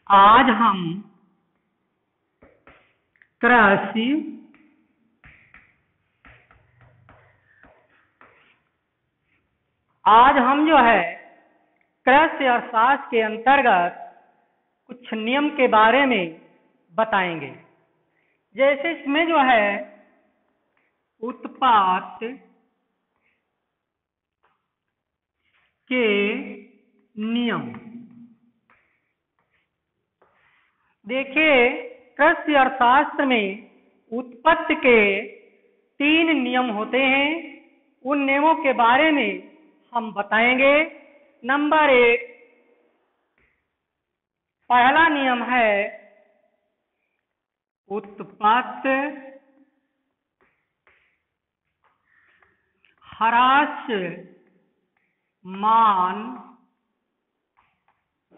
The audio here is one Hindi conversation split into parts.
आज हम कृषि कृषि अर्थशास्त्र के अंतर्गत कुछ नियम के बारे में बताएंगे। जैसे इसमें उत्पाद के नियम। देखिए, कृषि अर्थशास्त्र में उत्पत्ति के 3 नियम होते हैं। उन नियमों के बारे में हम बताएंगे। नंबर 1, पहला नियम है उत्पत्ति ह्रासमान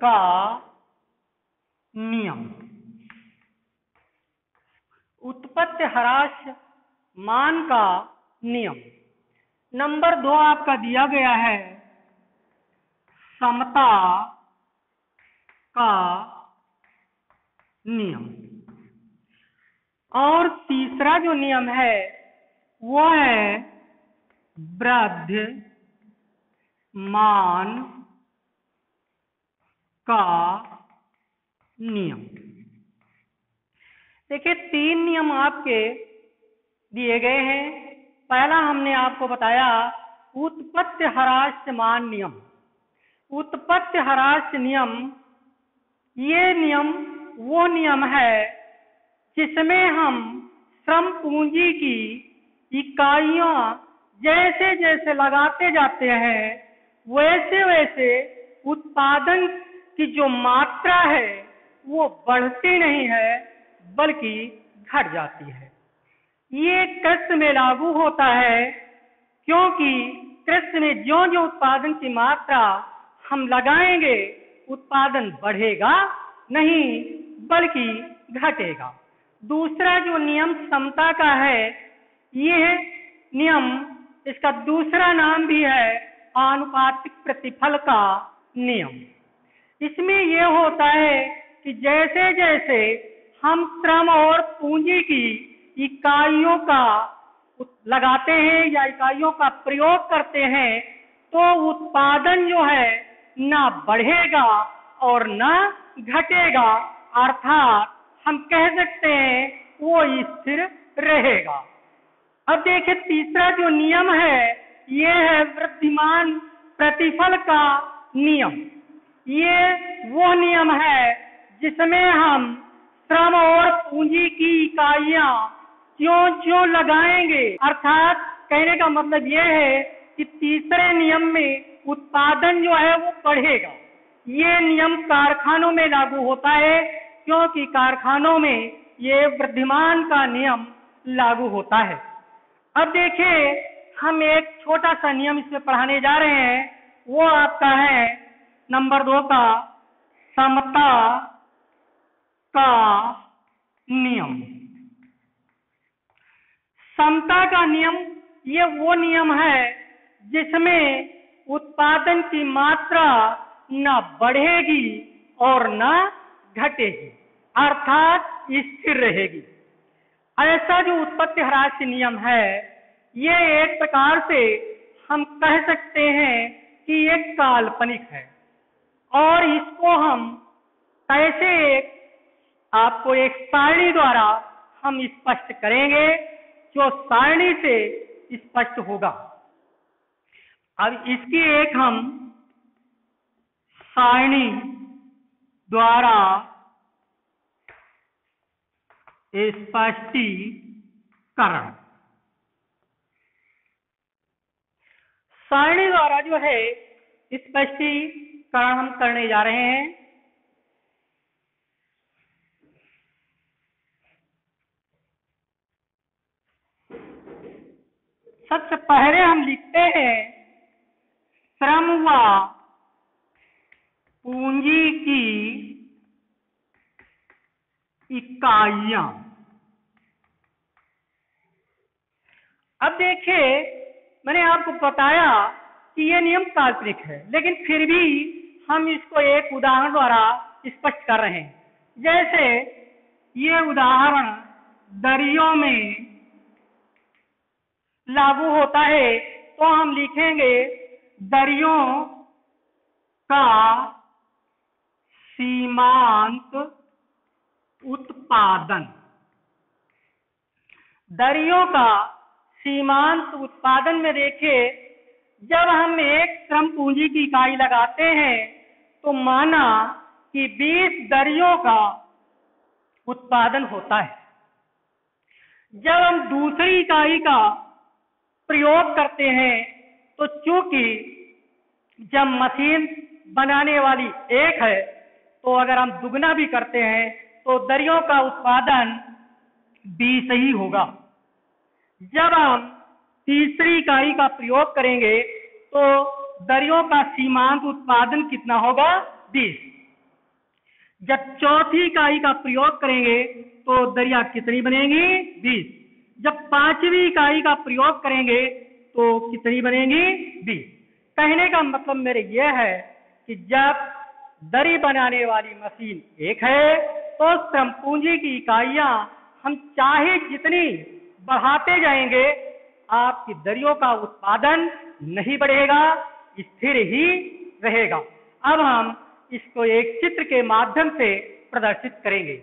का नियम। उत्पत्ति ह्रासमान का नियम। नंबर 2 आपका दिया गया है समता का नियम। और तीसरा जो नियम है वो है वृद्धिमान का नियम। देखिए, 3 नियम आपके दिए गए हैं। पहला हमने आपको बताया उत्पत्ति ह्रासमान नियम। उत्पत्ति ह्रास नियम, ये नियम वो नियम है जिसमें हम श्रम पूंजी की इकाइयां जैसे जैसे लगाते जाते हैं वैसे वैसे उत्पादन की जो मात्रा है वो बढ़ती नहीं है बल्कि घट जाती है। ये कृषि में लागू होता है, क्योंकि कृषि में ज्यों ज्यों उत्पादन की मात्रा हम लगाएंगे उत्पादन बढ़ेगा नहीं बल्कि घटेगा। दूसरा जो नियम समता का है, ये नियम, इसका दूसरा नाम भी है आनुपातिक प्रतिफल का नियम। इसमें यह होता है कि जैसे जैसे हम श्रम और पूंजी की इकाइयों का लगाते हैं या इकाइयों का प्रयोग करते हैं तो उत्पादन जो है ना बढ़ेगा और ना घटेगा, अर्थात हम कह सकते हैं वो स्थिर रहेगा। अब देखिए, तीसरा जो नियम है ये है वृद्धिमान प्रतिफल का नियम। ये वो नियम है जिसमें हम श्रम और पूंजी की इकाइयां ज्यों ज्यों लगाएंगे, अर्थात कहने का मतलब ये है कि तीसरे नियम में उत्पादन जो है वो बढ़ेगा। ये नियम कारखानों में लागू होता है, क्योंकि कारखानों में ये वृद्धिमान का नियम लागू होता है। अब देखिए, हम एक छोटा सा नियम इसमें पढ़ाने जा रहे हैं। वो आपका है नंबर 2 का समता का नियम। समता का नियम ये वो नियम है जिसमें उत्पादन की मात्रा न बढ़ेगी और न घटेगी, अर्थात स्थिर रहेगी। ऐसा जो उत्पत्ति ह्रास नियम है ये एक प्रकार से हम कह सकते हैं कि एक काल्पनिक है, और इसको हम कैसे आपको एक सारणी द्वारा हम स्पष्ट करेंगे जो सारणी से स्पष्ट होगा। अब इसकी एक हम सारणी द्वारा स्पष्टीकरण, सारणी द्वारा जो है स्पष्टीकरण हम करने जा रहे हैं। सबसे पहले हम लिखते हैं श्रम व पूंजी की इकाइयां। अब देखिए, मैंने आपको बताया कि यह नियम काल्पनिक है, लेकिन फिर भी हम इसको एक उदाहरण द्वारा स्पष्ट कर रहे हैं। जैसे ये उदाहरण दरियों में लागू होता है, तो हम लिखेंगे दरियों का सीमांत उत्पादन। दरियों का सीमांत उत्पादन में देखिए, जब हम एक श्रम पूंजी की इकाई लगाते हैं तो माना कि 20 दरियों का उत्पादन होता है। जब हम दूसरी इकाई का प्रयोग करते हैं तो चूंकि जब मशीन बनाने वाली एक है, तो अगर हम दुगना भी करते हैं तो दरियों का उत्पादन 20 ही होगा। जब हम तीसरी इकाई का प्रयोग करेंगे तो दरियों का सीमांत उत्पादन कितना होगा? 20। जब चौथी इकाई का प्रयोग करेंगे तो दरिया कितनी बनेगी? 20। जब पांचवी इकाई का प्रयोग करेंगे तो कितनी बनेगी? 20। कहने का मतलब मेरे यह है कि जब दरी बनाने वाली मशीन एक है तो श्रम पूंजी की इकाइयां हम चाहे जितनी बढ़ाते जाएंगे, आपकी दरियों का उत्पादन नहीं बढ़ेगा, स्थिर ही रहेगा। अब हम इसको एक चित्र के माध्यम से प्रदर्शित करेंगे।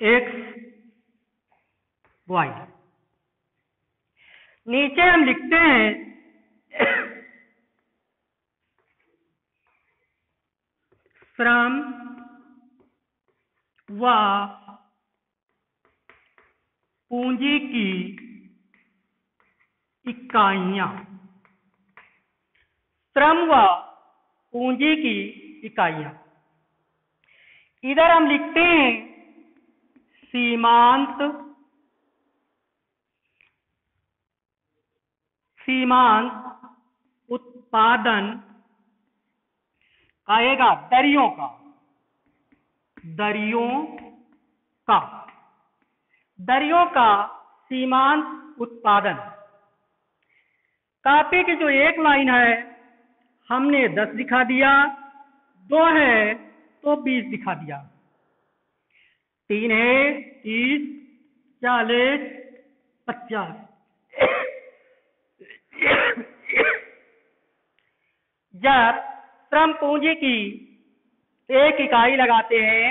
X, Y। नीचे हम लिखते हैं श्रम व पूंजी की इकाइयां। श्रम व पूंजी की इकाइयां, इधर हम लिखते हैं सीमांत उत्पादन आएगा दरियों का। दरियों का सीमांत उत्पादन। कॉपी की जो एक लाइन है हमने 10 दिखा दिया, 2 है तो 20 दिखा दिया, 3 है 30, 40, 50। जब श्रम पूंजी की एक इकाई लगाते हैं,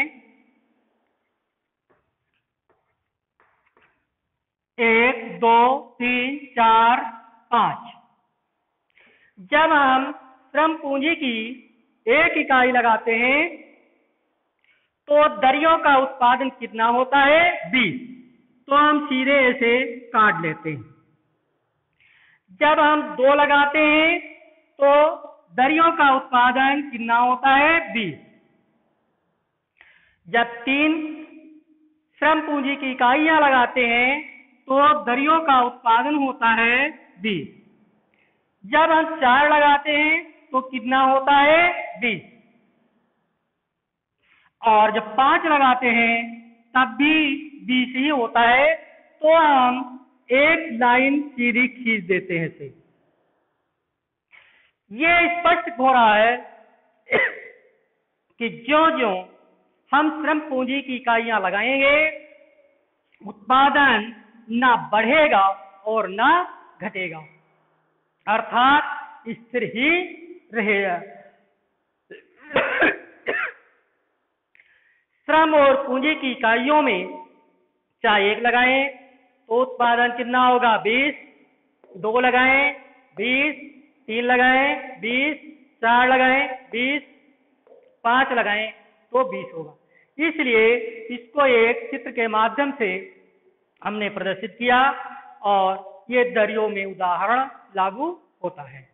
1, 2, 3, 4, 5। जब हम श्रम पूंजी की एक इकाई लगाते हैं तो दरियों का उत्पादन कितना होता है? 20। तो हम सीधे ऐसे काट लेते हैं। जब हम 2 लगाते हैं तो दरियों का उत्पादन कितना होता है? 20। जब 3 श्रम पूंजी की इकाइयां लगाते हैं तो दरियों का उत्पादन होता है 20। जब हम 4 लगाते हैं तो कितना होता है? 20। और जब 5 लगाते हैं तब भी 20 ही होता है। तो हम एक लाइन सीधी खींच देते हैं से। ये स्पष्ट हो रहा है कि ज्यों-ज्यों हम श्रम पूंजी की इकाइयां लगाएंगे, उत्पादन ना बढ़ेगा और ना घटेगा, अर्थात स्थिर ही रहेगा। श्रम और पूंजी की इकाइयों में चाहे 1 लगाएं तो उत्पादन कितना होगा? 20। 2 लगाएं 20, 3 लगाएं 20, 4 लगाएं 20, 5 लगाएं तो 20 होगा। इसलिए इसको एक चित्र के माध्यम से हमने प्रदर्शित किया और ये दरियों में उदाहरण लागू होता है।